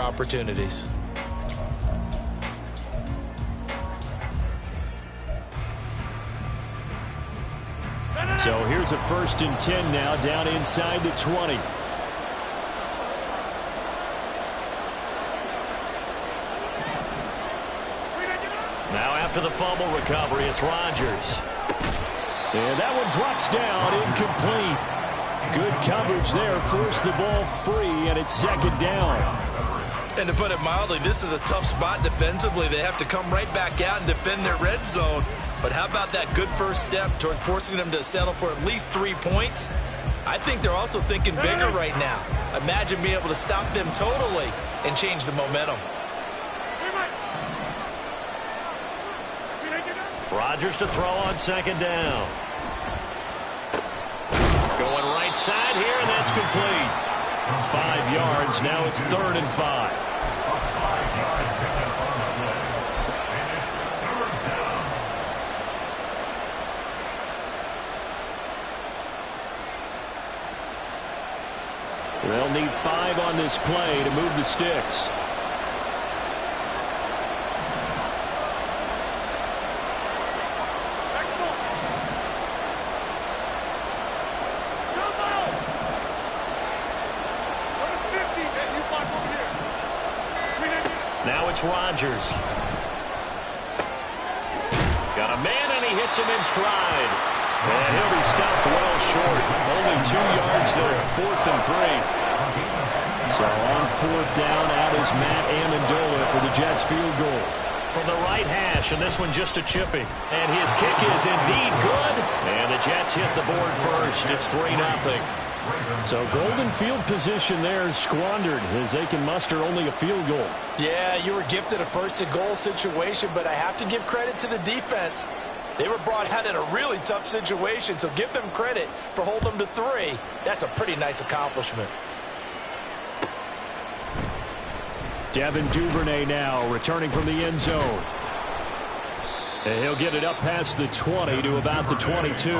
opportunities. So here's a 1st and 10 now, down inside the 20. Now after the fumble recovery, it's Rodgers. And that one drops down, incomplete. Good coverage there, forced the ball free, and it's 2nd down. And to put it mildly, this is a tough spot defensively. They have to come right back out and defend their red zone. But how about that good first step towards forcing them to settle for at least 3 points? I think they're also thinking bigger right now. Imagine being able to stop them totally and change the momentum. Rodgers to throw on 2nd down. Going right side here, and that's complete. 5 yards. Now it's 3rd and 5. They'll need 5 on this play to move the sticks. Now it's Rodgers. Got a man, and he hits him in stride. And he'll be stopped well short. Only 2 yards there, 4th and 3. So on 4th down, out is Matt Amendola for the Jets field goal. From the right hash, and this one just a chipping. And his kick is indeed good. And the Jets hit the board first. It's 3-0. So golden field position there squandered as they can muster only a field goal. Yeah, you were gifted a 1st and goal situation, but I have to give credit to the defense. They were brought out in a really tough situation, so give them credit for holding them to 3. That's a pretty nice accomplishment. Devin Duvernay now returning from the end zone. And he'll get it up past the 20 to about the 22.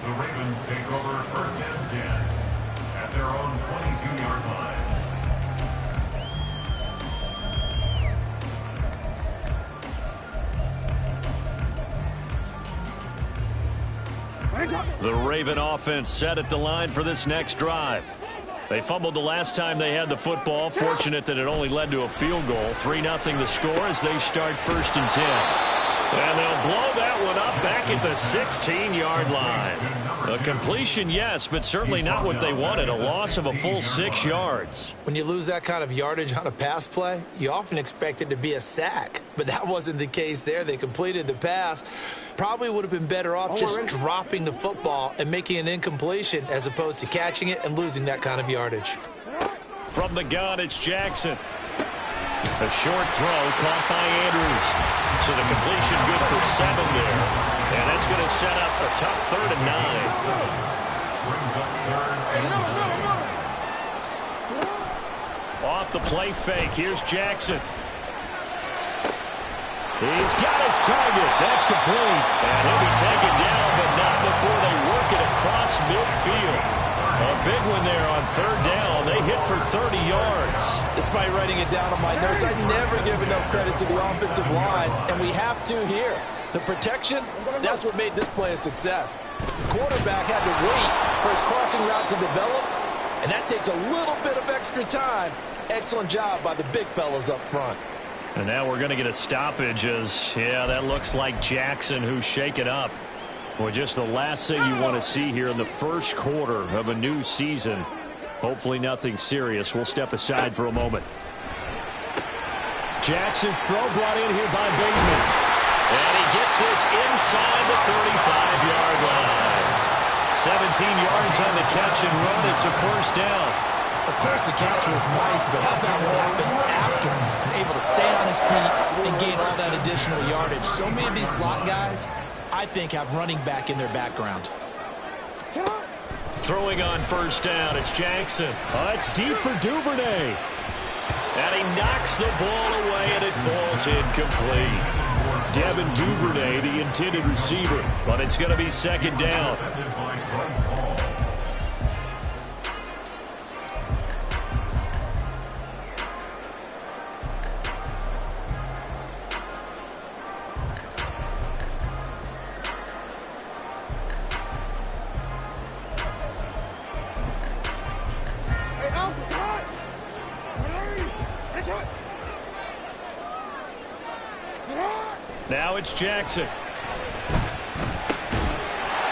The Ravens take over 1st and 10 at their own 22-yard line. The Raven offense set at the line for this next drive. They fumbled the last time they had the football. Fortunate that it only led to a field goal. 3-0 the score as they start 1st and 10. And they'll blow that one up back at the 16-yard line. A completion, yes, but certainly not what they wanted. A loss of a full 6 yards. When you lose that kind of yardage on a pass play, you often expect it to be a sack. But that wasn't the case there. They completed the pass. Probably would have been better off just dropping the football and making an incompletion as opposed to catching it and losing that kind of yardage. From the gun, it's Jackson. A short throw caught by Andrews. So the completion good for 7 there. And that's going to set up a tough 3rd and 9. Off the play fake. Here's Jackson. He's got his target. That's complete. And he'll be taken down, but not before they work it across midfield. A big one there on 3rd down. They hit for 30 yards. Despite writing it down on my notes, I never give enough credit to the offensive line, and we have to here. The protection, that's what made this play a success. The quarterback had to wait for his crossing route to develop, and that takes a little bit of extra time. Excellent job by the big fellas up front. And now we're going to get a stoppage as, yeah, that looks like Jackson who's shaken up. Well, just the last thing you want to see here in the first quarter of a new season. Hopefully nothing serious. We'll step aside for a moment. Jackson's throw brought in here by Bateman. And he gets this inside the 35-yard line. 17 yards on the catch and run. It's a 1st down. Of course, the catch was nice, but how about what happened after? Able to stay on his feet and gain all that additional yardage. So many of these slot guys, I think, have running back in their background. Throwing on 1st down, it's Jackson. It's deep for Duvernay. And he knocks the ball away, and it falls incomplete. Devin Duvernay, the intended receiver. But it's going to be 2nd down. Now it's Jackson.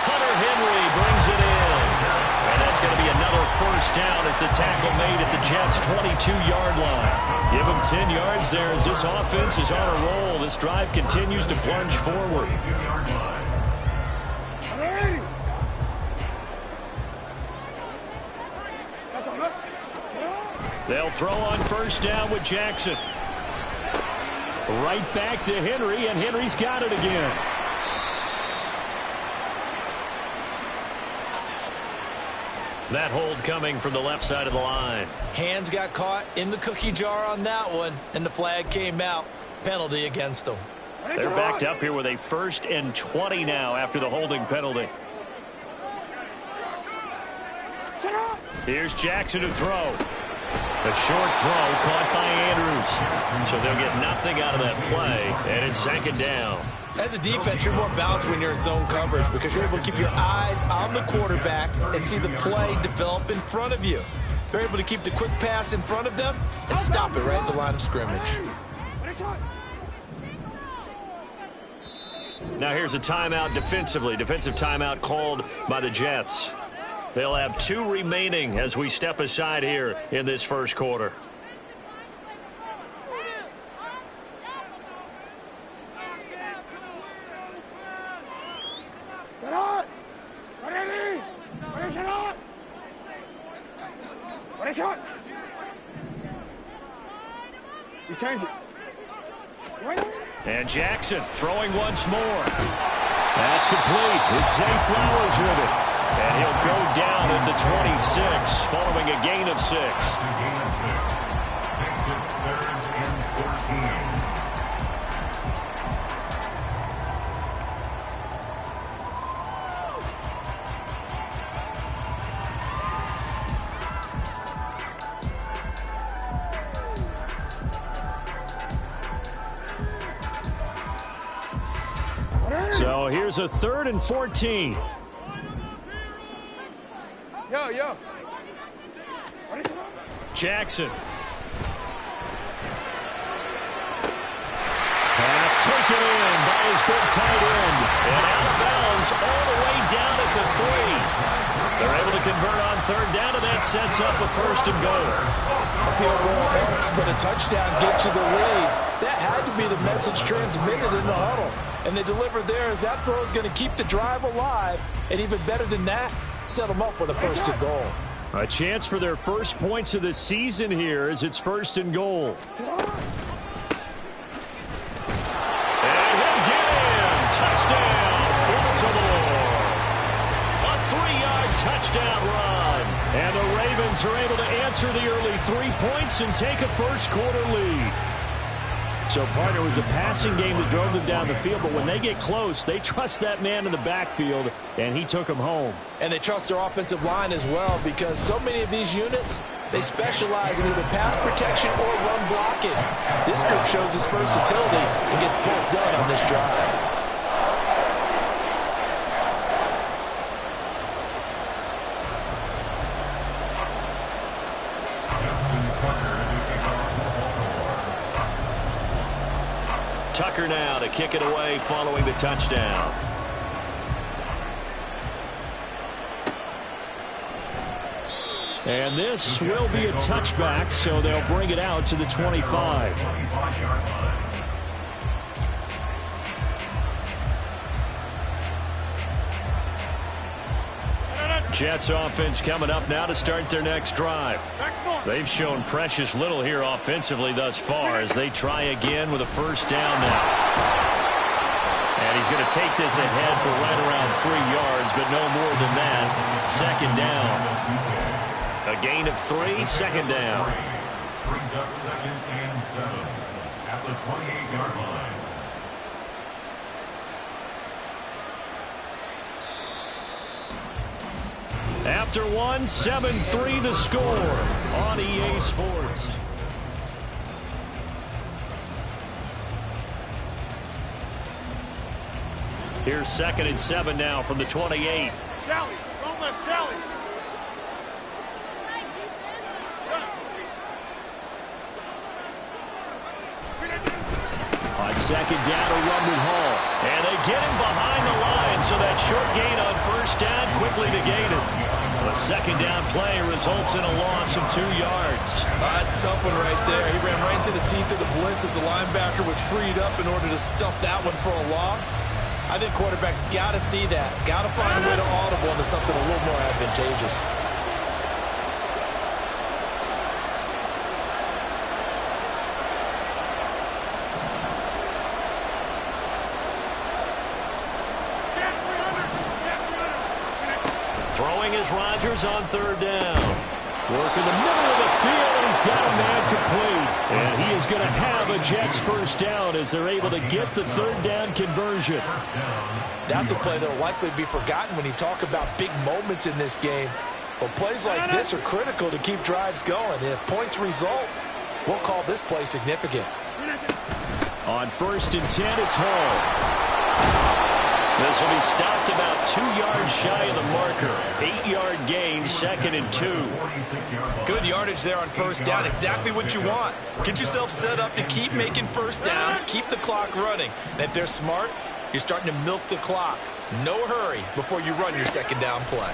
Hunter Henry brings it in. And that's going to be another first down as the tackle made at the Jets' 22-yard line. Give them 10 yards there as this offense is on a roll. This drive continues to plunge forward. They'll throw on first down with Jackson. Right back to Henry, and Henry's got it again. That hold coming from the left side of the line. Hands got caught in the cookie jar on that one, and the flag came out. Penalty against them. They're backed up here with a 1st and 20 now after the holding penalty. Here's Jackson to throw. A short throw caught by Andrews. So they'll get nothing out of that play, and it's 2nd down. As a defense, you're more balanced when you're in zone coverage because you're able to keep your eyes on the quarterback and see the play develop in front of you. They're able to keep the quick pass in front of them and stop it right at the line of scrimmage. Now here's a timeout defensively. Defensive timeout called by the Jets. They'll have 2 remaining as we step aside here in this first quarter. And Jackson throwing once more. That's complete. It's Zay Flowers with it. And he'll go down at the 26 following a gain of 6. Makes it 3rd and 14. So here's a 3rd and 14. Jackson. Pass taken in by his big tight end. And out of bounds all the way down at the 3. They're able to convert on 3rd down, and that sets up a 1st and goal. A field goal helps, but a touchdown gets you the lead. That had to be the message transmitted in the huddle. And they delivered there as that throw is going to keep the drive alive. And even better than that, set them up with a 1st and goal. A chance for their first points of the season here as it's 1st and goal. And he'll get in. Touchdown, Baltimore. A 3-yard touchdown run. And the Ravens are able to answer the early 3 points and take a first quarter lead. So, partner, it was a passing game that drove them down the field, but when they get close, they trust that man in the backfield, and he took them home. And they trust their offensive line as well because so many of these units, they specialize in either pass protection or run blocking. This group shows its versatility and gets both done on this drive. Tucker now to kick it away following the touchdown. And this will be a touchback, so they'll bring it out to the 25. Jets offense coming up now to start their next drive. They've shown precious little here offensively thus far as they try again with a 1st down now. And he's going to take this ahead for right around 3 yards, but no more than that. 2nd down. A gain of 3, 2nd down. Brings up 2nd and 7 at the 28-yard line. After one, 7-3 the score on EA Sports. Here's 2nd and 7 now from the 28. Dally, don't let Dally. second down to run with Hall. And they get him behind the line, so that short gain on first down quickly negated. A second down play results in a loss of 2 yards. That's a tough one right there. He ran right into the teeth of the blitz as the linebacker was freed up in order to stump that one for a loss. I think quarterbacks got to see that. Got to find a way to audible into something a little more advantageous. Throwing is Rodgers on third down. Work in the middle of the field, and he's got a man complete. And he is going to have a Jets first down as they're able to get the third down conversion. That's a play that will likely be forgotten when you talk about big moments in this game. But plays like this are critical to keep drives going. And if points result, we'll call this play significant. On 1st and 10, it's Hall. This will be stopped about 2 yards shy of the marker. 8-yard gain, 2nd and 2. Good yardage there on first down. Exactly what you want. Get yourself set up to keep making first downs, keep the clock running. And if they're smart, you're starting to milk the clock. No hurry before you run your second down play.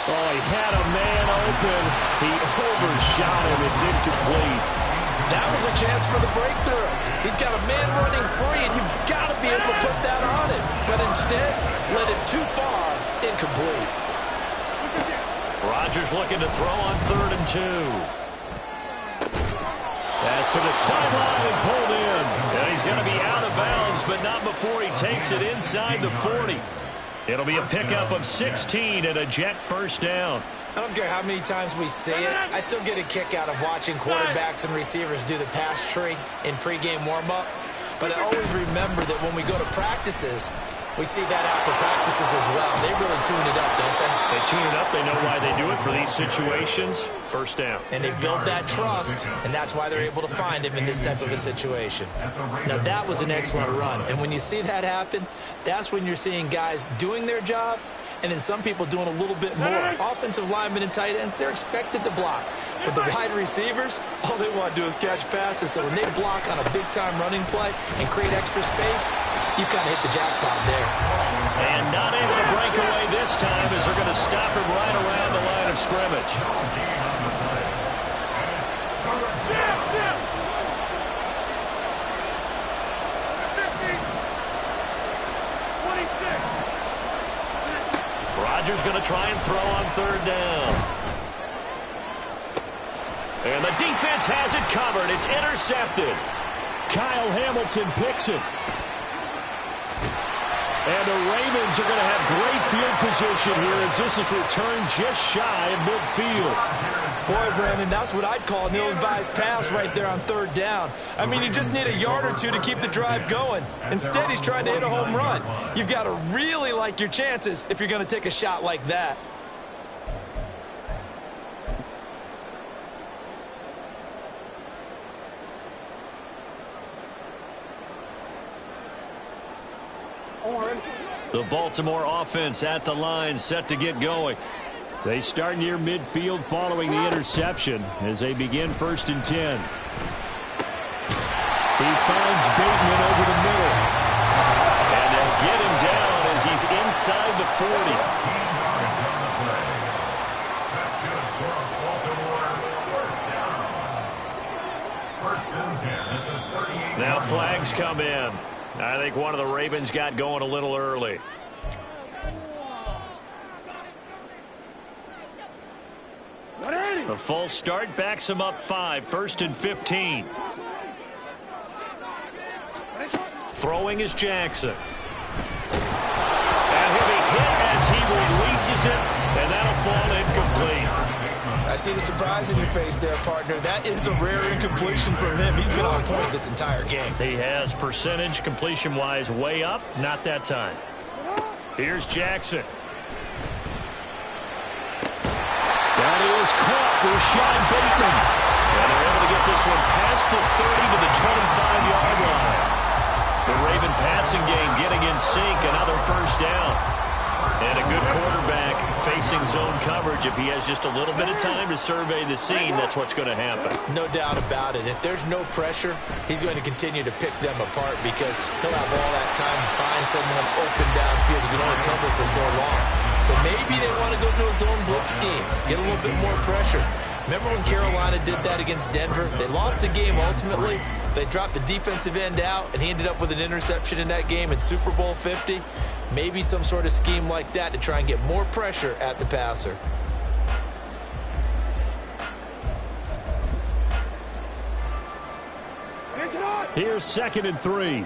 Oh, he had a man open. He overshot him. It's incomplete. That was a chance for the breakthrough. He's got a man running free, and you've got to be able to put that on him. But instead, led it too far, incomplete. Rodgers looking to throw on 3rd and 2. Pass to the sideline and pulled in. And he's going to be out of bounds, but not before he takes it inside the 40. It'll be a pickup of 16 and a Jet first down. I don't care how many times we say it, I still get a kick out of watching quarterbacks and receivers do the pass tree in pregame warm-up. But I always remember that when we go to practices, we see that after practices as well. They really tune it up, don't they? They tune it up. They know why they do it for these situations. First down. And they build that trust, and that's why they're able to find him in this type of a situation. Now, that was an excellent run. And when you see that happen, that's when you're seeing guys doing their job, and then some people doing a little bit more. Offensive linemen and tight ends, they're expected to block. But the wide receivers, all they want to do is catch passes. So when they block on a big-time running play and create extra space, you've kind of hit the jackpot there. And not able to break away this time as they're going to stop him right around the line of scrimmage. Rodgers going to try and throw on 3rd down. And the defense has it covered. It's intercepted. Kyle Hamilton picks it. And the Ravens are going to have great field position here as this is returned just shy of midfield. Boy, Brandon, that's what I'd call an ill-advised pass right there on 3rd down. I mean, you just need a yard or two to keep the drive going. Instead, he's trying to hit a home run. You've got to really like your chances if you're going to take a shot like that. The Baltimore offense at the line, set to get going. They start near midfield following the interception as they begin 1st and 10. He finds Bateman over the middle. And they'll get him down as he's inside the 40. Now flags come in. I think one of the Ravens got going a little early. A false start backs him up 5, 1st and 15. Throwing is Jackson. And he'll be hit as he releases it, and that'll fall incomplete. I see the surprise in your face there, partner. That is a rare incompletion from him. He's been on point this entire game. He has percentage completion-wise way up, not that time. Here's Jackson. That is caught with Sean Bateman. And they're able to get this one past the 30 to the 25-yard line. The Raven passing game getting in sync, another first down. And a good quarterback facing zone coverage. If he has just a little bit of time to survey the scene, that's what's going to happen. No doubt about it. If there's no pressure, he's going to continue to pick them apart because he'll have all that time to find someone open downfield who can only cover for so long. So maybe they want to go to a zone blitz scheme, get a little bit more pressure. Remember when Carolina did that against Denver? They lost the game ultimately. They dropped the defensive end out, and he ended up with an interception in that game in Super Bowl 50. Maybe some sort of scheme like that to try and get more pressure at the passer. Here's 2nd and 3.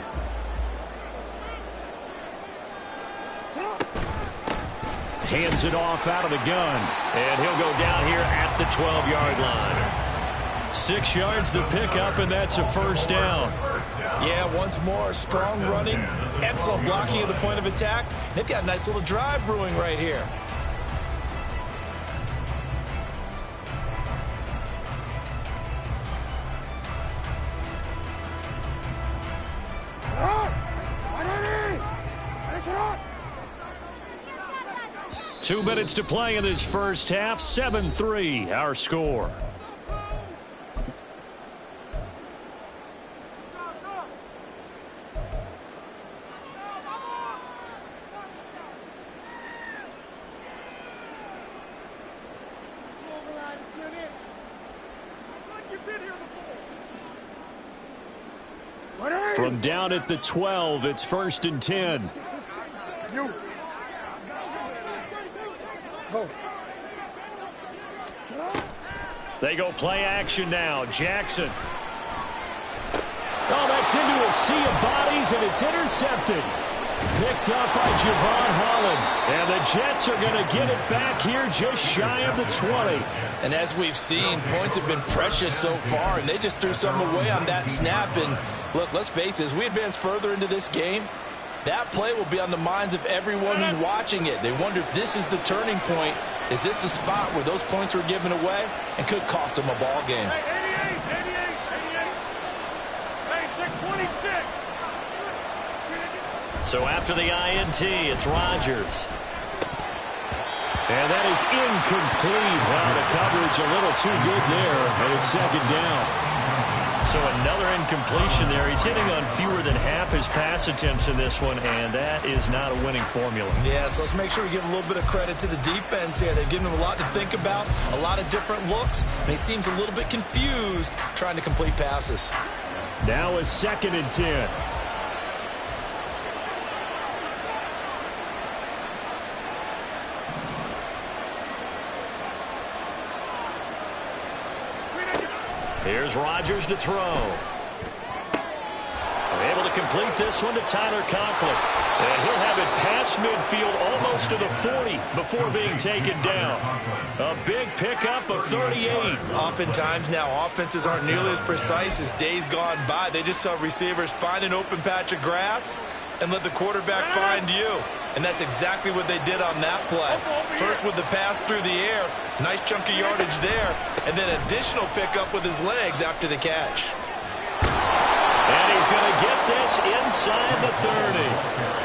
Hands it off out of the gun. And he'll go down here at the 12-yard line. 6 yards the pickup, and that's a first down. Yeah, once more, strong running, excellent blocking at the point of attack. They've got a nice little drive brewing right here. Two minutes to play in this first half. 7-3, our score. From down at the 12, it's 1st and 10. They go play action now. Jackson. Oh, that's into a sea of bodies, and it's intercepted. Picked up by Javon Holland. And the Jets are going to get it back here just shy of the 20. And as we've seen, points have been precious so far, and they just threw some away on that snap. And look, let's face it, as we advance further into this game, that play will be on the minds of everyone who's watching it. They wonder if this is the turning point. Is this the spot where those points were given away and could cost them a ball game? So after the INT, it's Rodgers. And that is incomplete. Well, the coverage a little too good there, and it's 2nd down. So another incompletion there. He's hitting on fewer than half his pass attempts in this one, and that is not a winning formula. Yeah, so let's make sure we give a little bit of credit to the defense here. They've given him a lot to think about, a lot of different looks, and he seems a little bit confused trying to complete passes. Now it's 2nd and 10. Here's Rodgers to throw. Able to complete this one to Tyler Conklin. And he'll have it past midfield almost to the 40 before being taken down. A big pickup of 38. Oftentimes now offenses aren't nearly as precise as days gone by. They just saw receivers find an open patch of grass and let the quarterback find you. And that's exactly what they did on that play. First with the pass through the air, nice chunk of yardage there, and then additional pickup with his legs after the catch. And he's going to get this inside the 30.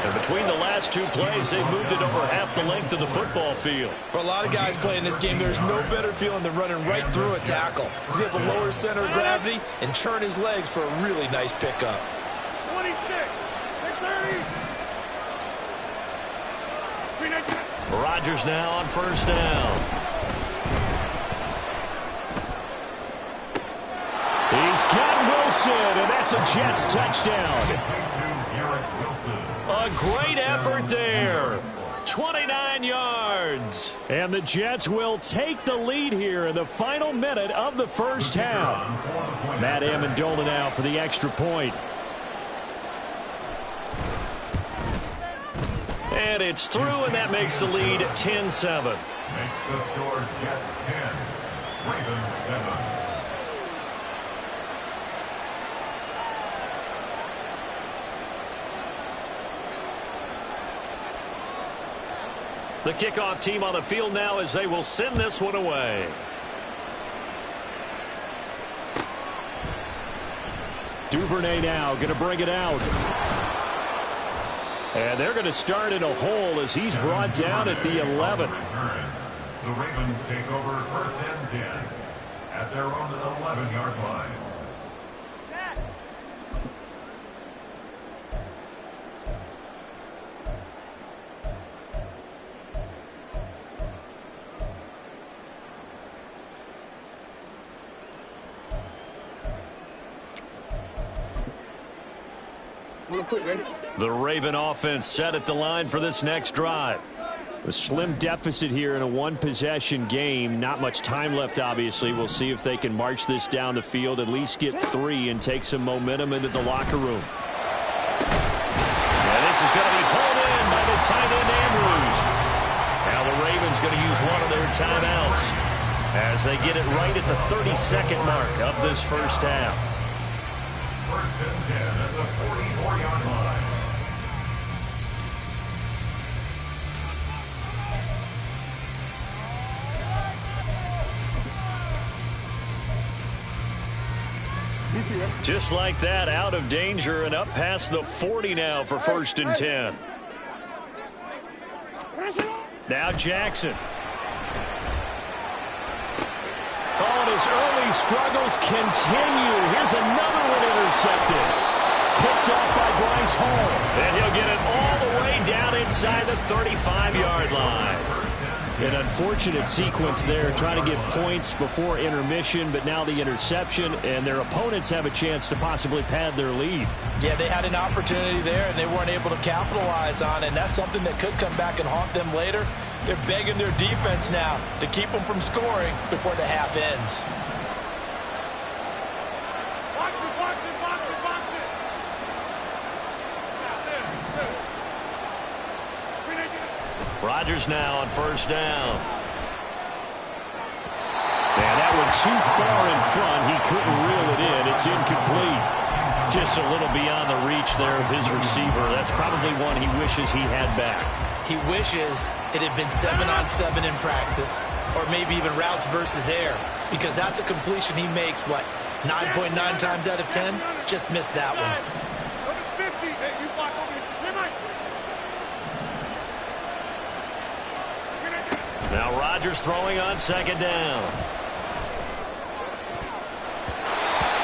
And between the last two plays, they moved it over half the length of the football field. For a lot of guys playing this game, there's no better feeling than running right through a tackle. He's able to lower his center of gravity and churn his legs for a really nice pickup. 26, 30. Rodgers now on first down. He's got Wilson, and that's a Jets touchdown. A great effort there. 29 yards. And the Jets will take the lead here in the final minute of the first half. Matt Amendola now for the extra point. And it's through, and that makes the lead 10-7. Makes the score Jets 10, Ravens 7. The kickoff team on the field now as they will send this one away. Duvernay now going to bring it out. And they're going to start in a hole as he's brought down at the 11. The Ravens take over first and 10 at their own 11-yard line. The Raven offense set at the line for this next drive. A slim deficit here in a one-possession game. Not much time left, obviously. We'll see if they can march this down the field, at least get 3 and take some momentum into the locker room. And this is going to be pulled in by the tight end Andrews. Now the Ravens going to use one of their timeouts as they get it right at the 32nd mark of this first half. First and 10 at the 44-yard line. Just like that, out of danger and up past the 40 now for first and 10. Now Jackson. Oh, and his early struggles continue. Here's another one intercepted. Picked off by Bryce Hall. And he'll get it all the way down inside the 35-yard line. An unfortunate sequence there, trying to get points before intermission, but now the interception, and their opponents have a chance to possibly pad their lead. Yeah, they had an opportunity there, and they weren't able to capitalize on it, and that's something that could come back and haunt them later. They're begging their defense now to keep them from scoring before the half ends. Rodgers now on first down. And that one too far in front. He couldn't reel it in. It's incomplete. Just a little beyond the reach there of his receiver. That's probably one he wishes he had back. He wishes it had been 7-on-7 in practice, or maybe even routes versus air, because that's a completion he makes, 9.9 times out of 10? Just missed that one. Now Rodgers throwing on second down.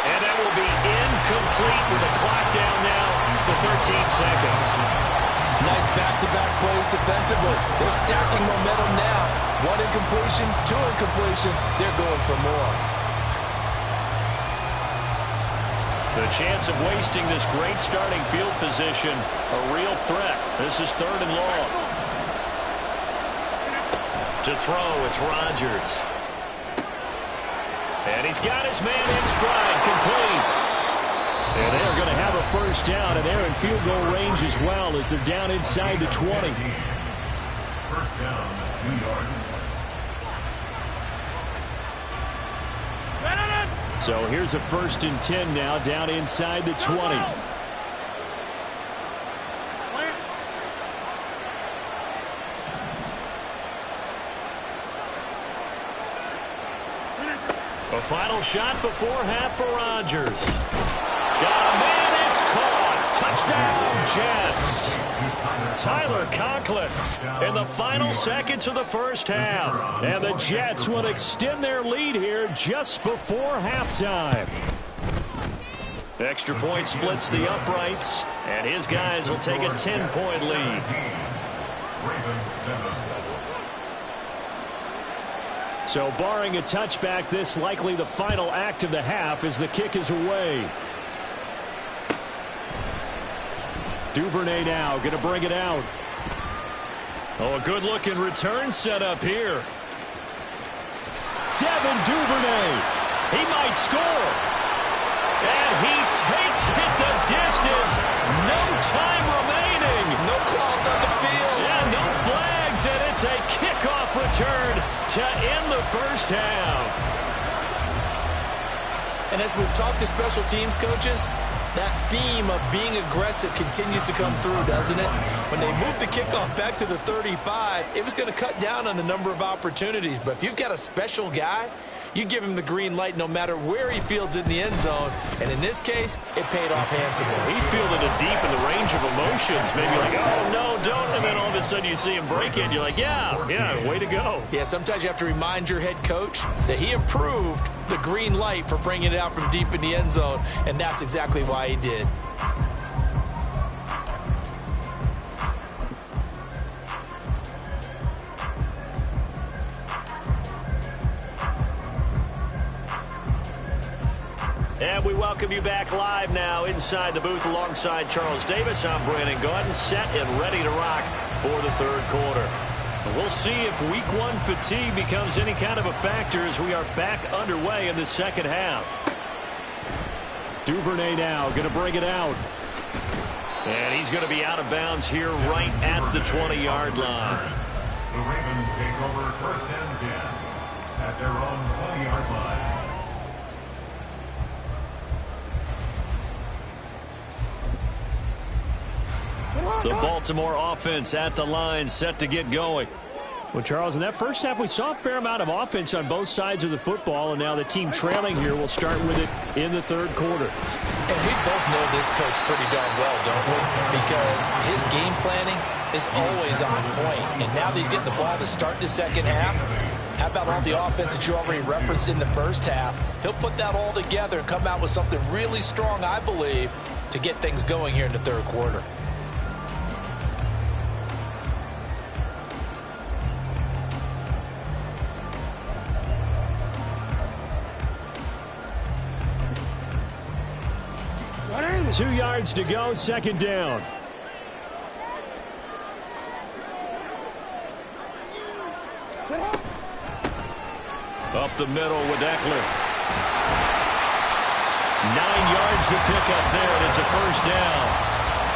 And that will be incomplete with the clock down now to 13 seconds. Nice back-to-back plays defensively. They're stacking momentum now. 1 incompletion, 2 incompletion. They're going for more. The chance of wasting this great starting field position, a real threat. This is 3rd and long. To throw, it's Rodgers. And he's got his man in stride, complete. And they're going to have a first down, and they're in field goal range as well as they're down inside the 20. First down, 2 yards. So here's a 1st and 10 now, down inside the 20. A final shot before half for Rodgers. Got a man, it's caught. Touchdown, Jets. Tyler Conklin in the final seconds of the first half. And the Jets will extend their lead here just before halftime. Extra point splits the uprights, and his guys will take a 10-point lead. Ravens 7. So barring a touchback, this likely the final act of the half as the kick is away. Duvernay now going to bring it out. Oh, a good-looking return set up here. Devin Duvernay. He might score. And he takes it the distance. No time remaining. No cloth on the field. Yeah, no flags, and it's a kickoff return to end the first half. And as we've talked to special teams coaches, that theme of being aggressive continues to come through, doesn't it? When they moved the kickoff back to the 35, it was going to cut down on the number of opportunities. But if you've got a special guy, You give him the green light no matter where he fields in the end zone, and in this case, it paid off handsomely. He fielded it deep in the range of emotions, maybe like, oh, no, don't, and then all of a sudden you see him break it, you're like, yeah, way to go. Yeah, sometimes you have to remind your head coach that he approved the green light for bringing it out from deep in the end zone, and that's exactly why he did. And we welcome you back live now inside the booth alongside Charles Davis. I'm Brandon Gaudin, set and ready to rock for the third quarter. We'll see if week one fatigue becomes any kind of a factor as we are back underway in the second half. Duvernay now going to bring it out. And he's going to be out of bounds here right at the 20-yard line. The Ravens take over first and 10 at their own 20-yard line. The Baltimore offense at the line, set to get going. Well, Charles, in that first half, we saw a fair amount of offense on both sides of the football, and now the team trailing here will start with it in the third quarter. And we both know this coach pretty darn well, don't we? Because his game planning is always on point. And now that he's getting the ball to start the second half, how about all the offense that you already referenced in the first half? He'll put that all together and come out with something really strong, I believe, to get things going here in the third quarter. Running. 2 yards to go, second down. Up the middle with Eckler. 9 yards to pick up there, and it's a first down.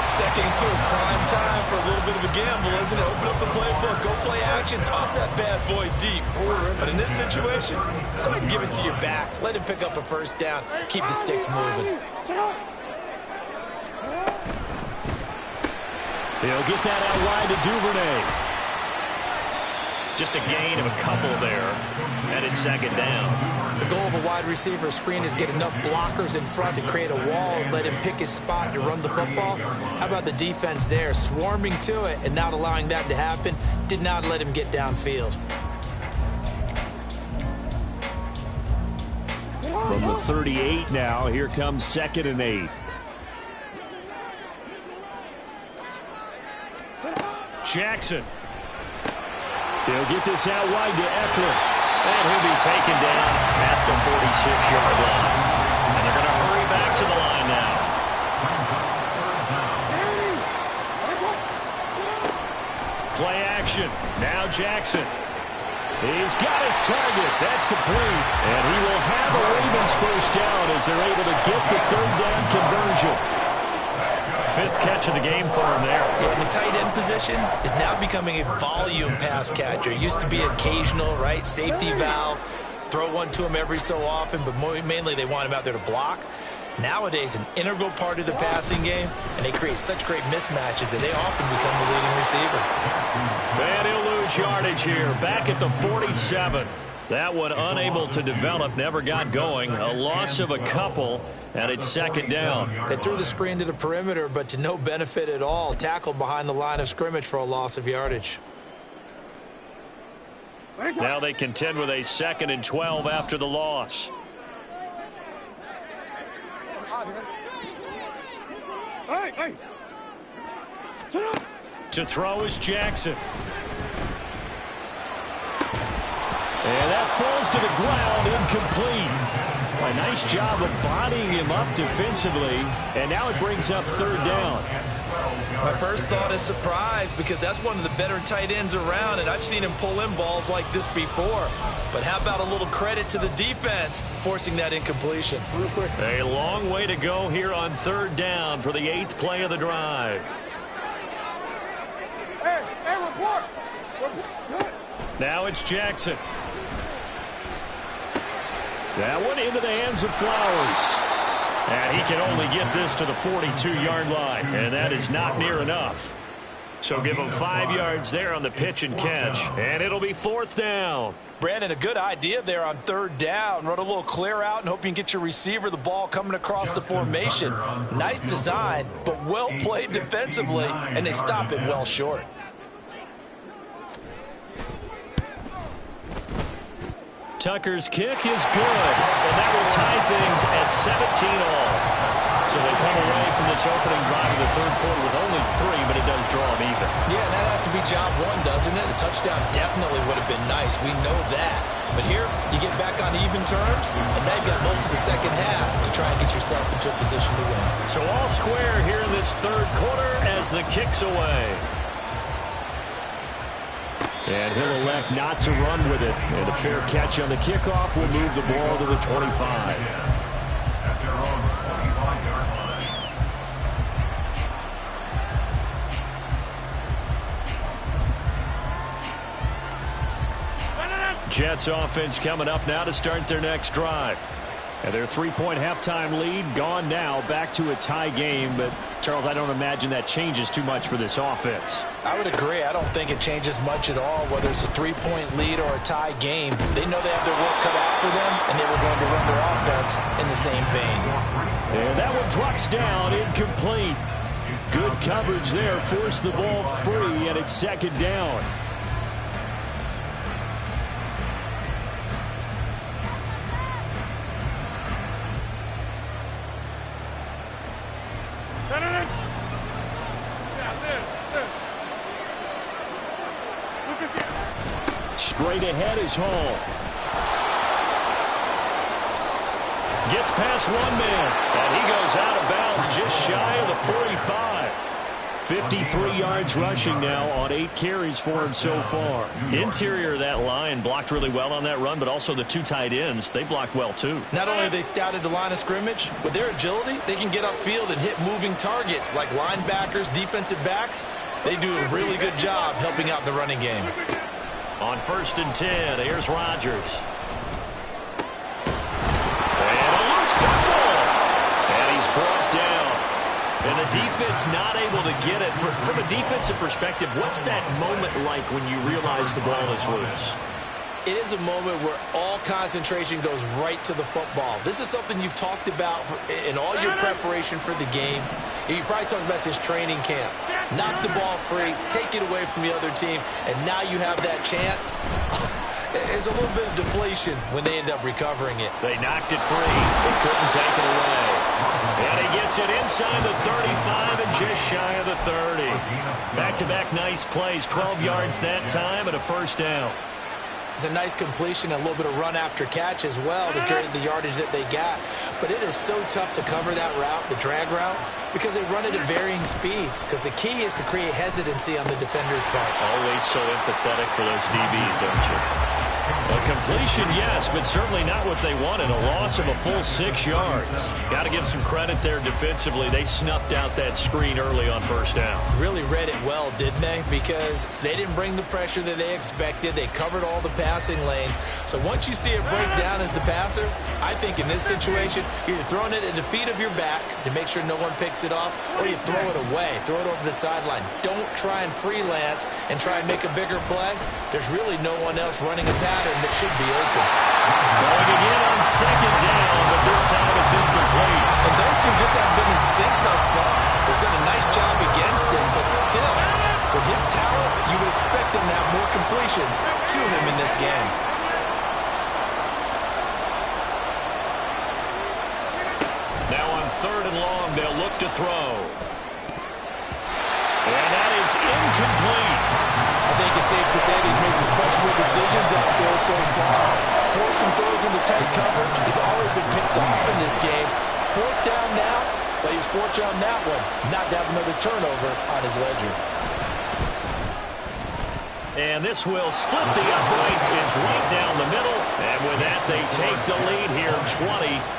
Second and 2 is prime time for a little bit of a gamble, isn't it? Open up the playbook, go play action, toss that bad boy deep. But in this situation, go ahead and give it to your back. Let him pick up a first down. Keep the sticks moving. He'll get that out wide to Duvernay. Just a gain of a couple there, and it's second down. The goal of a wide receiver screen is get enough blockers in front to create a wall and let him pick his spot to run the football. How about the defense there, swarming to it and not allowing that to happen? Did not let him get downfield. From the 38 now, here comes 2nd and 8. Jackson. He'll get this out wide to Eckler. And he'll be taken down at the 46-yard line. And they're going to hurry back to the line now. Play action. Now Jackson. He's got his target. That's complete. And he will have a Ravens first down as they're able to get the third down conversion. 5th catch of the game for him there. Yeah, the tight end position is now becoming a volume pass catcher. It used to be occasional, right? Safety valve. Throw one to him every so often, but mainly they want him out there to block. Nowadays, an integral part of the passing game, and they create such great mismatches that they often become the leading receiver. And he'll lose yardage here. Back at the 47. That one unable to develop, never got going. A loss of a couple, and it's second down. They threw the screen to the perimeter, but to no benefit at all. Tackled behind the line of scrimmage for a loss of yardage. Now they contend with a 2nd and 12 after the loss. To throw is Jackson. And that falls to the ground, incomplete. A nice job of bodying him up defensively, and now it brings up third down. My first thought is surprise, because that's one of the better tight ends around, and I've seen him pull in balls like this before. But how about a little credit to the defense forcing that incompletion? A long way to go here on third down for the 8th play of the drive. Now it's Jackson. That one into the hands of Flowers. And he can only get this to the 42-yard line, and that is not near enough. So give them 5 yards there on the pitch and catch, and it'll be 4th down. Brandon, a good idea there on 3rd down. Run a little clear out and hope you can get your receiver the ball coming across the formation. Nice design, but well played defensively, and they stop it well short. Tucker's kick is good, and that will tie things at 17-all. So they come away from this opening drive in the 3rd quarter with only 3, but it does draw them even. Yeah, and that has to be job one, doesn't it? The touchdown definitely would have been nice. We know that. But here, you get back on even terms, and now you've got most of the second half to try and get yourself into a position to win. So all square here in this 3rd quarter as the kick's away. And he'll elect not to run with it. And a fair catch on the kickoff will move the ball to the 25. At their own 25-yard line. Jets offense coming up now to start their next drive. And their 3-point halftime lead gone now, back to a tie game. But, Charles, I don't imagine that changes too much for this offense. I would agree. I don't think it changes much at all, whether it's a 3-point lead or a tie game. They know they have their work cut out for them, and they were going to run their offense in the same vein. And that one drops down, incomplete. Good coverage there, forced the ball free, and it's 2nd down. Straight ahead is Hall. Gets past one man, and he goes out of bounds just shy of the 45. 53 yards rushing now on 8 carries for him so far. Interior of that line blocked really well on that run, but also the 2 tight ends, they blocked well too. Not only have they scouted the line of scrimmage, with their agility, they can get upfield and hit moving targets like linebackers, defensive backs. They do a really good job helping out the running game. On 1st and 10, here's Rodgers. And a loose tackle. And he's brought down. And the defense not able to get it. From a defensive perspective, what's that moment like when you realize the ball is loose? It is a moment where all concentration goes right to the football. This is something you've talked about in all your preparation for the game. You probably talked about since training camp. Knock the ball free, take it away from the other team, and now you have that chance. There's a little bit of deflation when they end up recovering it. They knocked it free. They couldn't take it away. And he gets it inside the 35 and just shy of the 30. Back-to-back nice plays, 12 yards that time and a 1st down. It's a nice completion and a little bit of run after catch as well to carry the yardage that they got. But it is so tough to cover that route, the drag route, because they run it at varying speeds. Because the key is to create hesitancy on the defender's part. Always so empathetic for those DBs, aren't you? A completion, yes, but certainly not what they wanted. A loss of a full 6 yards. Got to give some credit there defensively. They snuffed out that screen early on 1st down. Really read it well, didn't they? Because they didn't bring the pressure that they expected. They covered all the passing lanes. So once you see it break down as the passer, I think in this situation, you're either throwing it at the feet of your back to make sure no one picks it off, or you throw it away, throw it over the sideline. Don't try and freelance and try and make a bigger play. There's really no one else running a pattern that should be open. Going again on 2nd down, but this time it's incomplete. And those two just haven't been in sync thus far. They've done a nice job against him, but still, with his talent, you would expect him to have more completions to him in this game. Now on 3rd and long, they'll look to throw. And that is incomplete. I think it's safe to say that he's made some questionable decisions out there so far. Forcing throws into tight coverage has already been picked off in this game. 4th down now, but he's fortunate on that one. Not to have another turnover on his ledger. And this will split the uprights. It's right down the middle. And with that, they take the lead here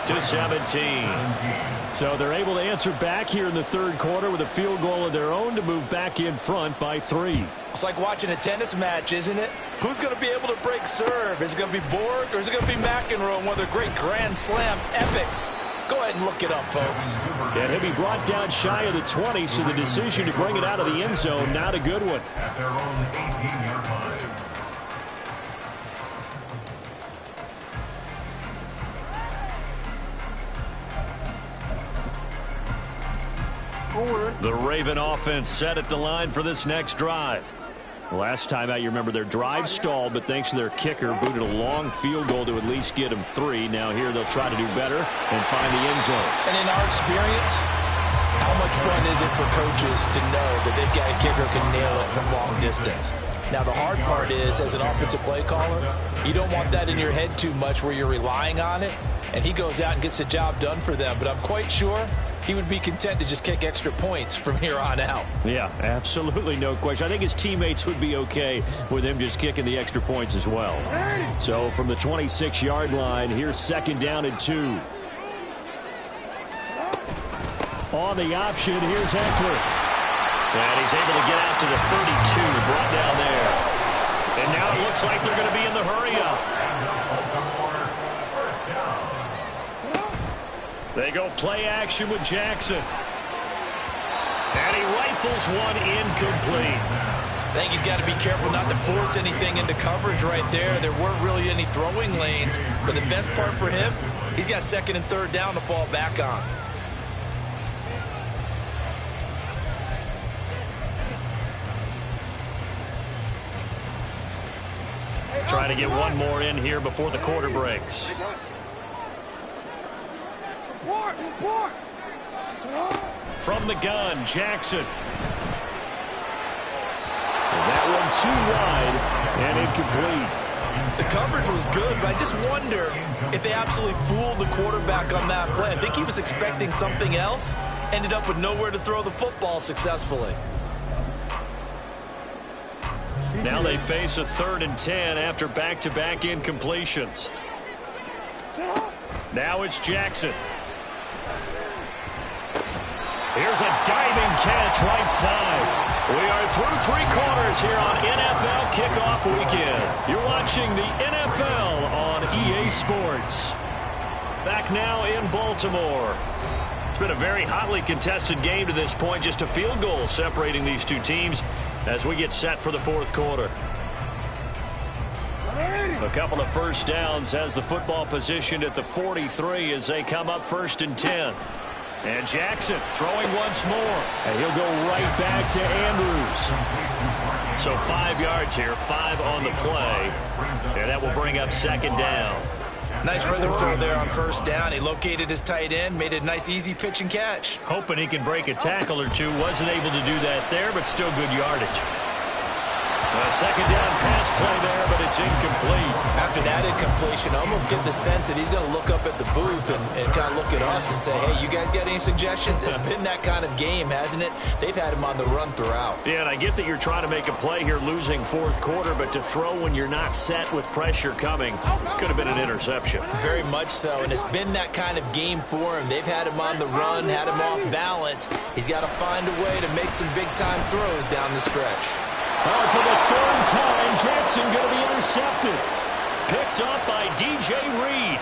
20-17. So they're able to answer back here in the 3rd quarter with a field goal of their own to move back in front by 3. It's like watching a tennis match, isn't it? Who's going to be able to break serve? Is it going to be Borg or is it going to be McEnroe in one of their great Grand Slam epics? Go ahead and look it up, folks. And he'll be brought down shy of the 20, so the decision to bring it out of the end zone, not a good one. At their own 18-yard line. The Raven offense set at the line for this next drive. Last time out, you remember their drive stalled, but thanks to their kicker, booted a long field goal to at least get them 3. Now here they'll try to do better and find the end zone. And in our experience, how much fun is it for coaches to know that they've got a kicker who can nail it from long distance? Now, the hard part is, as an offensive play caller, you don't want that in your head too much where you're relying on it, and he goes out and gets the job done for them. But I'm quite sure he would be content to just kick extra points from here on out. Yeah, absolutely no question. I think his teammates would be okay with him just kicking the extra points as well. So from the 26-yard line, here's 2nd down and 2. On the option, here's Eckler. And he's able to get out to the 32, brought down there. And now it looks like they're going to be in the hurry-up. They go play action with Jackson. And he rifles one incomplete. I think he's got to be careful not to force anything into coverage right there. There weren't really any throwing lanes. But the best part for him, he's got 2nd and 3rd down to fall back on. Trying to get one more in here before the quarter breaks. From the gun, Jackson. And that one too wide and incomplete. The coverage was good, but I just wonder if they absolutely fooled the quarterback on that play. I think he was expecting something else, ended up with nowhere to throw the football successfully. Now they face a 3rd and 10 after back-to-back incompletions. Now it's Jackson. Here's a diving catch right side. We are through 3 quarters here on NFL Kickoff Weekend. You're watching the NFL on EA Sports. Back now in Baltimore. It's been a very hotly contested game to this point. Just a field goal separating these two teams as we get set for the 4th quarter. A couple of first downs has the football positioned at the 43 as they come up 1st and 10. And Jackson throwing once more. And he'll go right back to Andrews. So 5 yards here, 5 on the play. And that will bring up 2nd down. Nice rhythm throw there on 1st down. He located his tight end, made it a nice easy pitch and catch. Hoping he can break a tackle or two. Wasn't able to do that there, but still good yardage. A 2nd down pass play there, but it's incomplete. After that incompletion, I almost get the sense that he's going to look up at the booth and kind of look at us and say, hey, you guys got any suggestions? It's been that kind of game, hasn't it? They've had him on the run throughout. Yeah, and I get that you're trying to make a play here losing 4th quarter, but to throw when you're not set with pressure coming could have been an interception. Very much so, and it's been that kind of game for him. They've had him on the run, had him off balance. He's got to find a way to make some big-time throws down the stretch. Oh, for the 3rd time, Jackson going to be intercepted. Picked up by DJ Reed.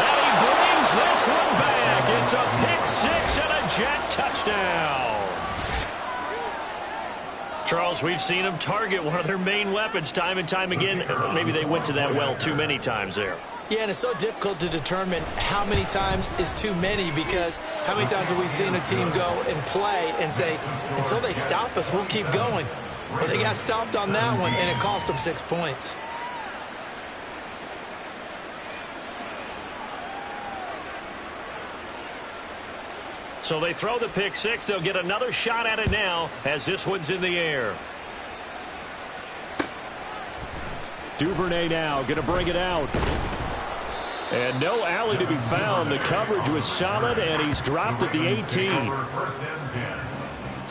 And he brings this one back. It's a pick 6 and a Jet touchdown. Charles, we've seen them target one of their main weapons time and time again. Maybe they went to that well too many times there. Yeah, and it's so difficult to determine how many times is too many, because how many times have we seen a team go and play and say, until they stop us, we'll keep going. Well, they got stopped on that one, and it cost them 6 points. So they throw the pick 6. They'll get another shot at it now as this one's in the air. Duvernay now going to bring it out. And no alley to be found. The coverage was solid, and he's dropped at the 18. 1st and 10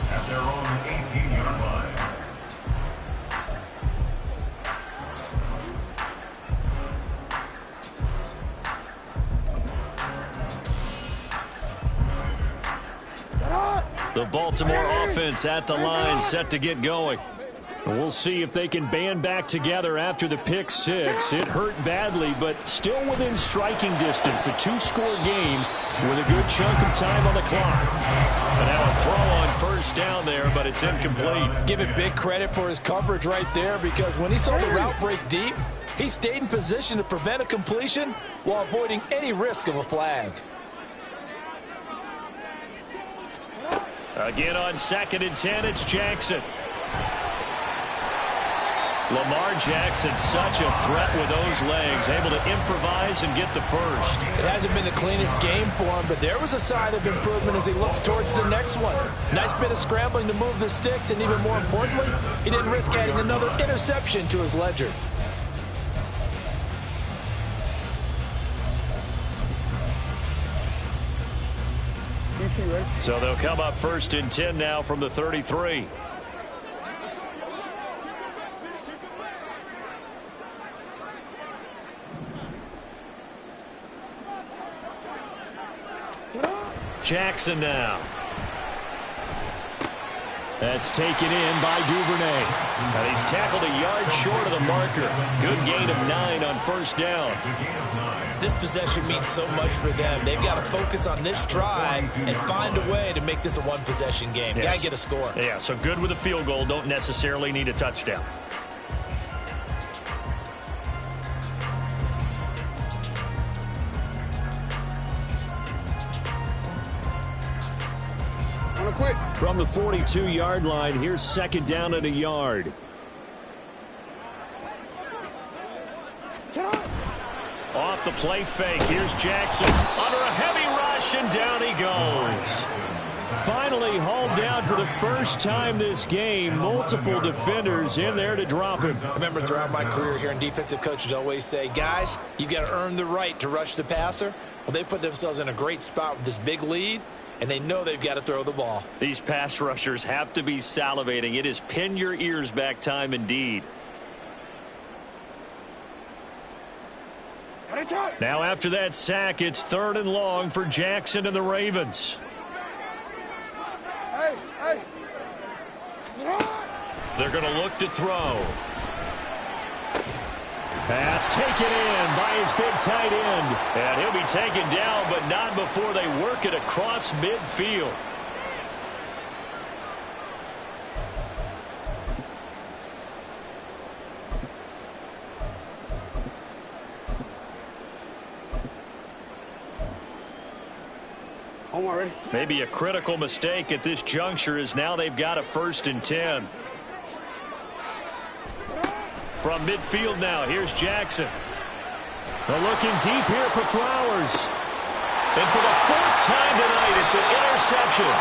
at their own 18-yard line. The Baltimore offense at the line, set to get going. We'll see if they can band back together after the pick six. It hurt badly, but still within striking distance. A two-score game with a good chunk of time on the clock. And now a throw on first down there, but it's incomplete. Give it big credit for his coverage right there, because when he saw the route break deep, he stayed in position to prevent a completion while avoiding any risk of a flag. Again on 2nd and 10, it's Jackson. Lamar Jackson, such a threat with those legs, able to improvise and get the first. It hasn't been the cleanest game for him, but there was a sign of improvement as he looks towards the next one. Nice bit of scrambling to move the sticks, and even more importantly, he didn't risk adding another interception to his ledger. So they'll come up 1st and 10 now from the 33. Jackson now. That's taken in by Duvernay. And he's tackled a yard short of the marker. Good gain of 9 on first down. This possession means so much for them. They've got to focus on this drive and find a way to make this a one-possession game. Yes. Got to get a score. Yeah, so good with a field goal. Don't necessarily need a touchdown. From the 42-yard line, here's 2nd down and a yard. Off the play fake, here's Jackson under a heavy rush, and down he goes. Finally hauled down for the first time this game. Multiple defenders in there to drop him. I remember throughout my career hearing defensive coaches always say, guys, you've got to earn the right to rush the passer. Well, they put themselves in a great spot with this big lead, and they know they've got to throw the ball. These pass rushers have to be salivating. It is pin your ears back time indeed. Now after that sack, it's 3rd and long for Jackson and the Ravens. They're going to look to throw. Pass taken in by his big tight end. And he'll be taken down, but not before they work it across midfield. Already. Maybe a critical mistake at this juncture is now they've got a 1st and 10. From midfield now, here's Jackson. They're looking deep here for Flowers. And for the 4th time tonight, it's an interception.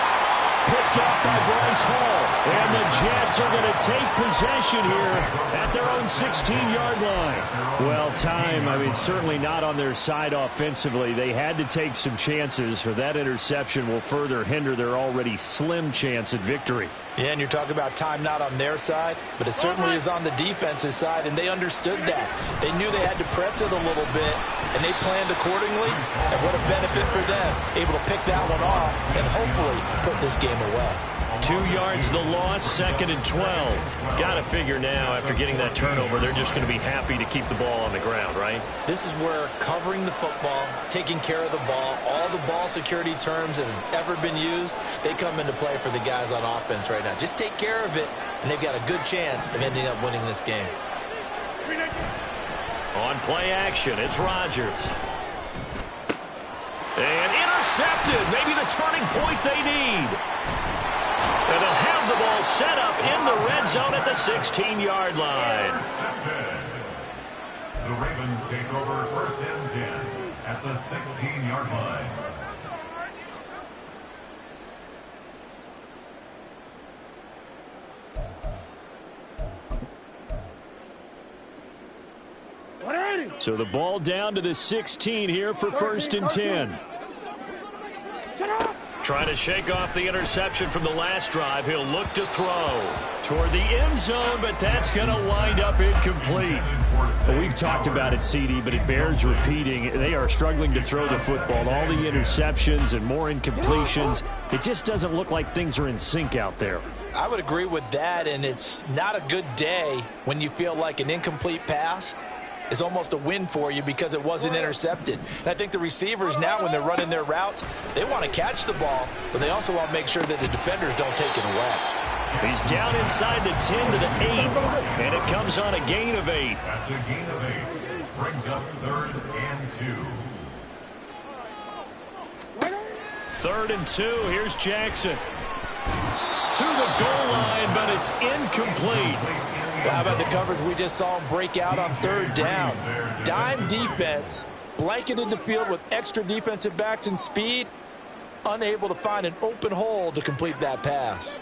Picked off by Bryce Hall. And the Jets are going to take possession here at their own 16-yard line. Well, time, certainly not on their side offensively. They had to take some chances, for that interception will further hinder their already slim chance at victory. Yeah, and you're talking about time not on their side, but it certainly is on the defense's side, and they understood that. They knew they had to press it a little bit, and they planned accordingly, and what a benefit for them, able to pick that one off and hopefully put this game away. 2 yards the loss, 2nd and 12. Got to figure now, after getting that turnover, they're just going to be happy to keep the ball on the ground, right? This is where covering the football, taking care of the ball, all the ball security terms that have ever been used, they come into play for the guys on offense right now. Just take care of it, and they've got a good chance of ending up winning this game. On play action, it's Rodgers. And intercepted. Maybe the turning point they need. And they'll have the ball set up in the red zone at the 16-yard line. The Ravens take over 1st and 10 at the 16-yard line. So the ball down to the 16 here for 1st and 10. Trying to shake off the interception from the last drive. He'll look to throw toward the end zone, but that's going to wind up incomplete. Well, we've talked about it, CD, but it bears repeating. They are struggling to throw the football. All the interceptions and more incompletions. It just doesn't look like things are in sync out there. I would agree with that, and it's not a good day when you feel like an incomplete pass is almost a win for you because it wasn't intercepted. And I think the receivers now, when they're running their routes, they want to catch the ball, but they also want to make sure that the defenders don't take it away. He's down inside the 10 to the 8, and it comes on a gain of 8. That's a gain of 8. Brings up 3rd and 2. 3rd and 2. Here's Jackson. To the goal line, but it's incomplete. Well, how about the coverage we just saw him break out on 3rd down? Dime defense, blanketed the field with extra defensive backs and speed, unable to find an open hole to complete that pass.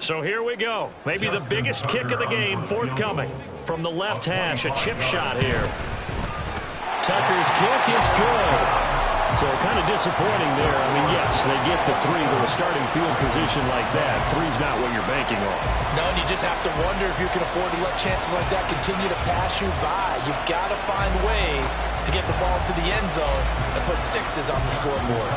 So here we go. Maybe the biggest kick of the game forthcoming. From the left hash, a chip shot here. Tucker's kick is good. So kind of disappointing there. I mean, yes, they get the 3, but a starting field position like that, 3's not what you're banking on. No, and you just have to wonder if you can afford to let chances like that continue to pass you by. You've got to find ways to get the ball to the end zone and put 6s on the scoreboard.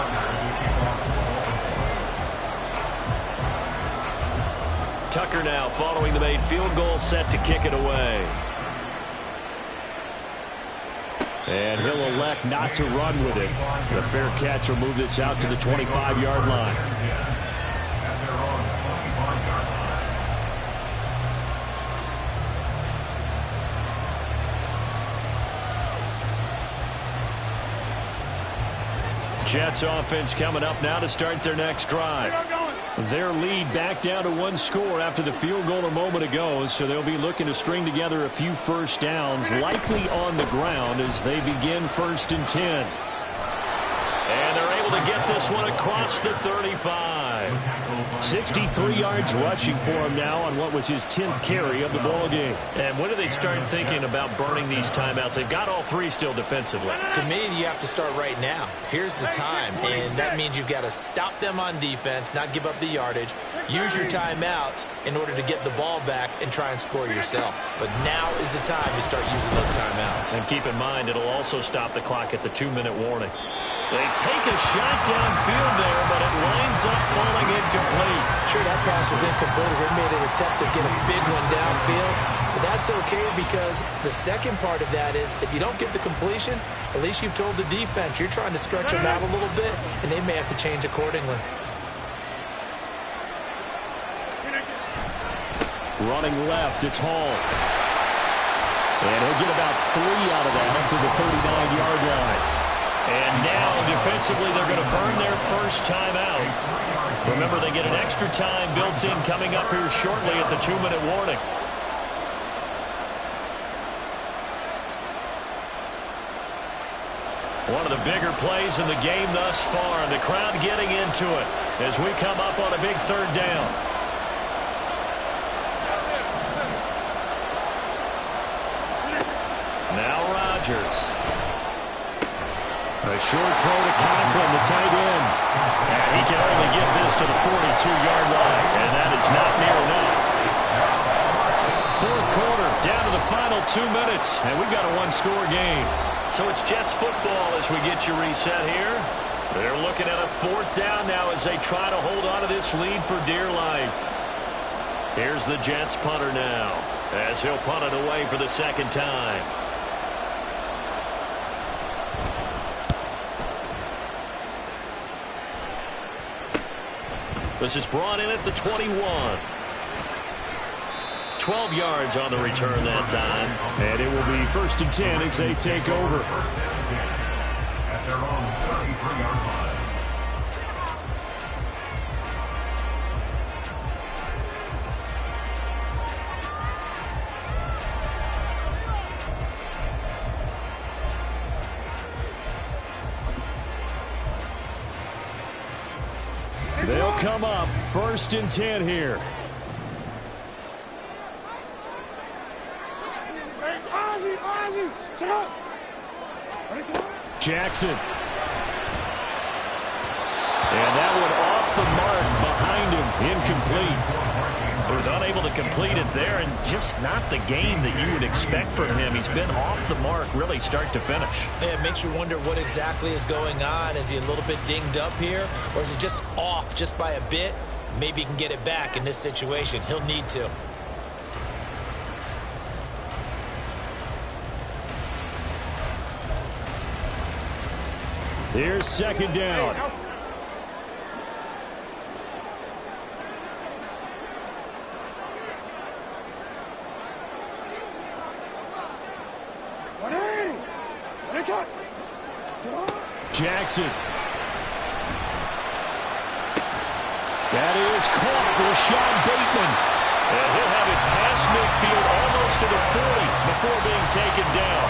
Tucker now following the made field goal, set to kick it away. And he'll elect not to run with it. The fair catch will move this out to the 25-yard line. Jets offense coming up now to start their next drive. Their lead back down to 1 score after the field goal a moment ago, so they'll be looking to string together a few first downs, likely on the ground as they begin 1st and 10. And they're able to get this one across the 35. 63 yards rushing for him now on what was his 10th carry of the ball game. And when do they start thinking about burning these timeouts? They've got all 3 still defensively. To me, you have to start right now. Here's the time, and that means you've got to stop them on defense, not give up the yardage, use your timeouts in order to get the ball back and try and score yourself. But now is the time to start using those timeouts. And keep in mind, it'll also stop the clock at the 2-minute warning. They take a shot downfield there, but it winds up falling incomplete. Sure, that pass was incomplete as they made an attempt to get a big one downfield. But that's okay because the second part of that is if you don't get the completion, at least you've told the defense you're trying to stretch them out a little bit, and they may have to change accordingly. Running left, it's Hall. And he'll get about 3 out of that up to the 39-yard line. And now, defensively, they're going to burn their first time out. Remember, they get an extra time built in coming up here shortly at the 2-minute warning. One of the bigger plays in the game thus far, and the crowd getting into it as we come up on a big 3rd down. Now Rodgers. A short throw to Conklin, the tight end. And he can only get this to the 42-yard line, and that is not near enough. 4th quarter, down to the final 2 minutes, and we've got a 1-score game. So it's Jets football as we get you reset here. They're looking at a 4th down now as they try to hold on to this lead for dear life. Here's the Jets punter now as he'll punt it away for the 2nd time. This is brought in at the 21. 12 yards on the return that time. And it will be 1st and 10 as they take over. At their own 33-yard line. They'll come up 1st and 10 here. Jackson. And that one off the mark behind him, incomplete. He was unable to complete it there, and just not the game that you would expect from him. He's been off the mark really start to finish. Yeah, it makes you wonder what exactly is going on. Is he a little bit dinged up here, or is he just off just by a bit? Maybe he can get it back in this situation. He'll need to. Here's second down. Jackson. That is caught with Sean Bateman. And he'll have it past midfield almost to the 40 before being taken down.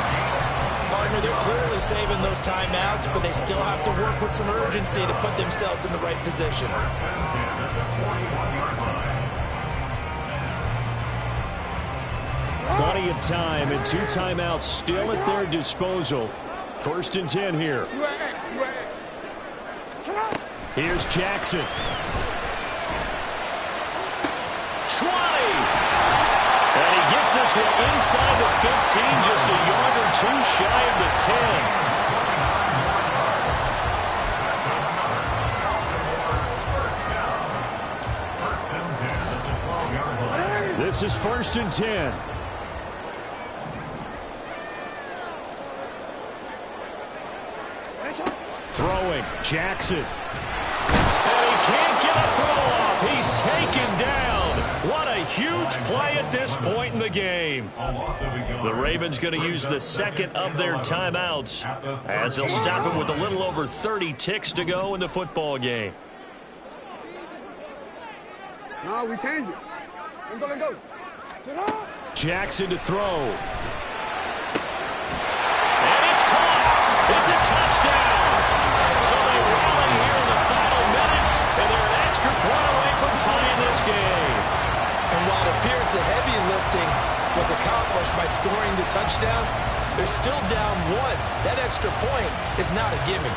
Partner, they're clearly saving those timeouts, but they still have to work with some urgency to put themselves in the right position. Plenty of time and 2 timeouts still at their disposal. 1st and 10 here. Here's Jackson. 20! And he gets this one inside the 15, just a yard or 2 shy of the 10. This is 1st and 10. Throwing, Jackson. And he can't get a throw off. He's taken down. What a huge play at this point in the game. The Ravens going to use the second of their timeouts as they'll stop him with a little over 30 ticks to go in the football game. No, we change it. Let go. Jackson to throw. And it's caught. It's a touchdown. So they rally here in the final minute, and they're an extra point away from tying this game. And while it appears the heavy lifting was accomplished by scoring the touchdown, they're still down 1. That extra point is not a gimme.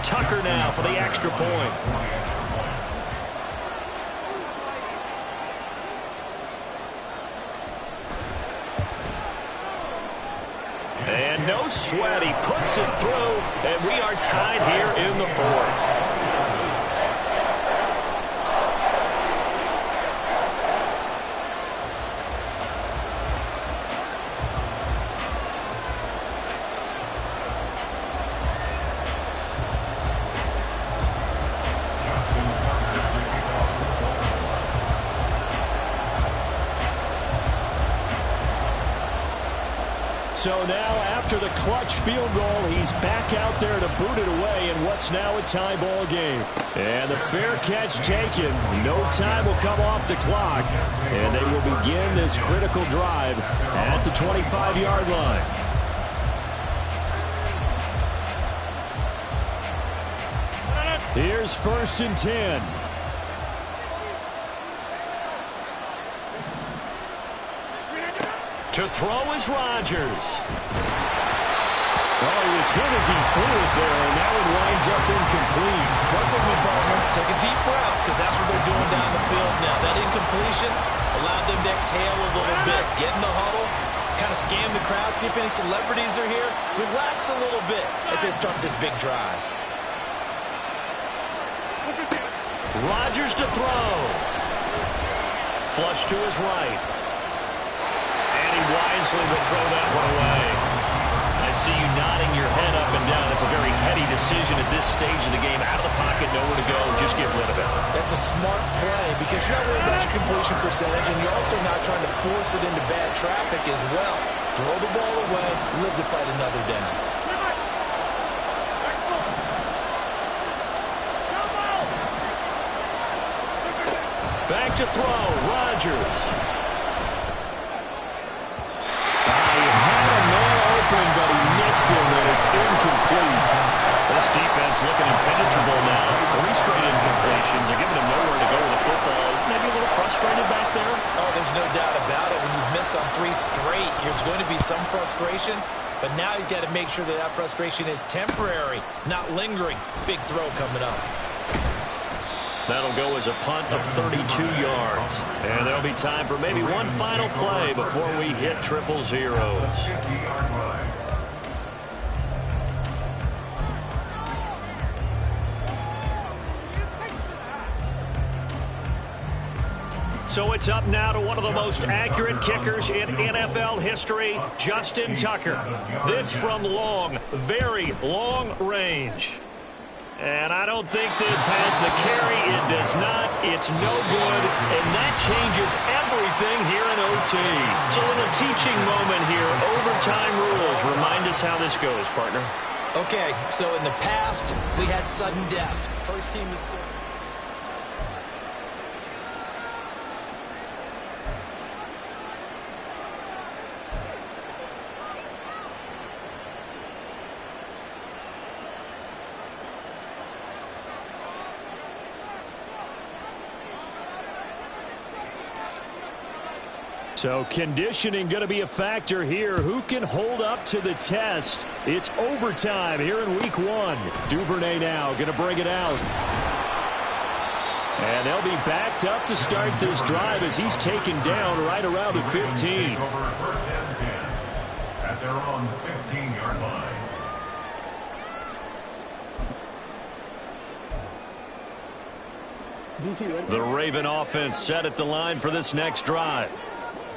Tucker now for the extra point. And no sweat, he puts it through, and we are tied here in the 4th. So now, after the clutch field goal, he's back out there to boot it away in what's now a tie ball game. And the fair catch taken. No time will come off the clock. And they will begin this critical drive at the 25-yard line. Here's 1st and 10. To throw is Rodgers. Oh, he was hit as he threw it there, and that one winds up incomplete. Work with me, partner. Take a deep breath, because that's what they're doing down the field now. That incompletion allowed them to exhale a little bit. Get in the huddle, kind of scan the crowd, see if any celebrities are here. Relax a little bit as they start this big drive. Rodgers to throw. Flush to his right. And he wisely will throw that one away. I see you nodding your head up and down. It's a very heady decision at this stage of the game. Out of the pocket, nowhere to go. Just get rid of it. That's a smart play because you're not worried about your completion percentage, and you're also not trying to force it into bad traffic as well. Throw the ball away, live to fight another down. Back to throw, Rodgers. He had a man open, but he missed him, and it's incomplete. incomplete. This defense looking impenetrable now. 3 straight incompletions. They're giving him nowhere to go with the football. Maybe a little frustrated back there. Oh, there's no doubt about it. When you've missed on 3 straight, there's going to be some frustration. But now he's got to make sure that that frustration is temporary, not lingering. Big throw coming up. That'll go as a punt of 32 yards. And there'll be time for maybe one final play before we hit 0-0. So it's up now to one of the most accurate kickers in NFL history, Justin Tucker. This from long, very long range. And I don't think this has the carry. It does not. It's no good. And that changes everything here in OT. It's a little teaching moment here. Overtime rules. Remind us how this goes, partner. Okay, so in the past, we had sudden death. First team to score. So conditioning going to be a factor here. Who can hold up to the test? It's overtime here in week 1. Duvernay now going to bring it out. And they'll be backed up to start this drive as he's taken down right around the 15. First and 10 at their own 15-yard line. The Raven offense set at the line for this next drive.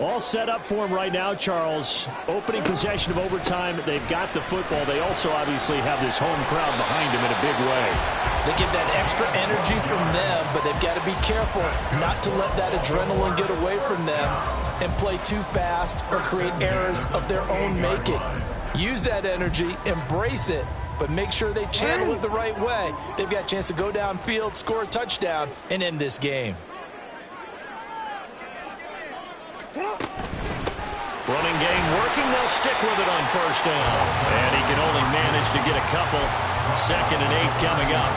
All set up for him right now, Charles. Opening possession of overtime. They've got the football. They also obviously have this home crowd behind them in a big way. They get that extra energy from them, but they've got to be careful not to let that adrenaline get away from them and play too fast or create errors of their own making. Use that energy, embrace it, but make sure they channel it the right way. They've got a chance to go downfield, score a touchdown, and end this game. Running game working. They'll stick with it on first down. And he can only manage to get a couple. 2nd and 8 coming up.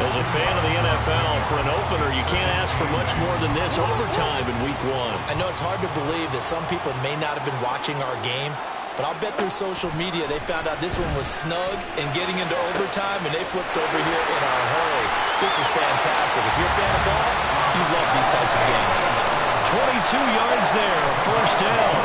As a fan of the NFL, for an opener, you can't ask for much more than this overtime in week 1. I know it's hard to believe that some people may not have been watching our game, but I'll bet through social media they found out this one was snug and getting into overtime, and they flipped over here in a hurry. This is fantastic. If you're a fan of ball, you love these types of games. 22 yards there, first down.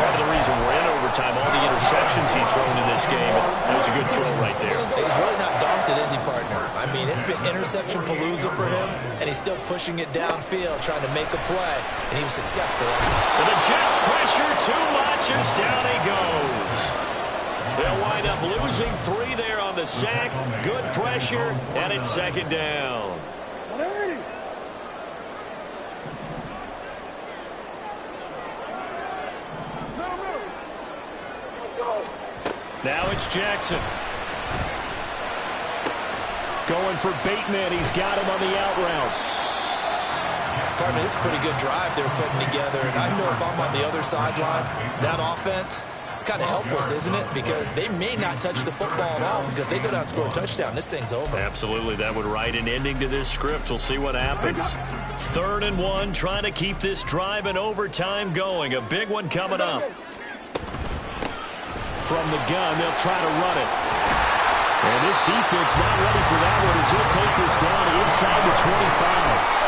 Part of the reason we're in overtime, all the interceptions he's thrown in this game, that was a good throw right there. He's really not daunted, is he, partner? I mean, it's been interception palooza for him, and he's still pushing it downfield, trying to make a play, and he was successful. And the Jets pressure too much as down he goes. They'll wind up losing 3 there on the sack. Good pressure, and it's 2nd down. Now it's Jackson. Going for Bateman. He's got him on the out route. Partner, this is a pretty good drive they're putting together. And I know if I'm on the other sideline, that offense, kind of helpless, isn't it? Because they may not touch the football at all. Because if they go down and score a touchdown, this thing's over. Absolutely. That would write an ending to this script. We'll see what happens. 3rd and 1, trying to keep this drive in overtime going. A big one coming up. From the gun, they'll try to run it. And this defense not ready for that one as he'll take this down inside the 25.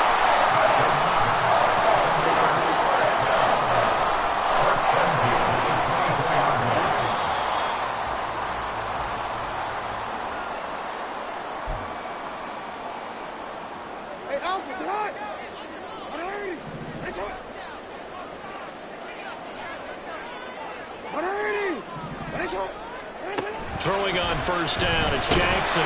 Throwing on first down, it's Jackson.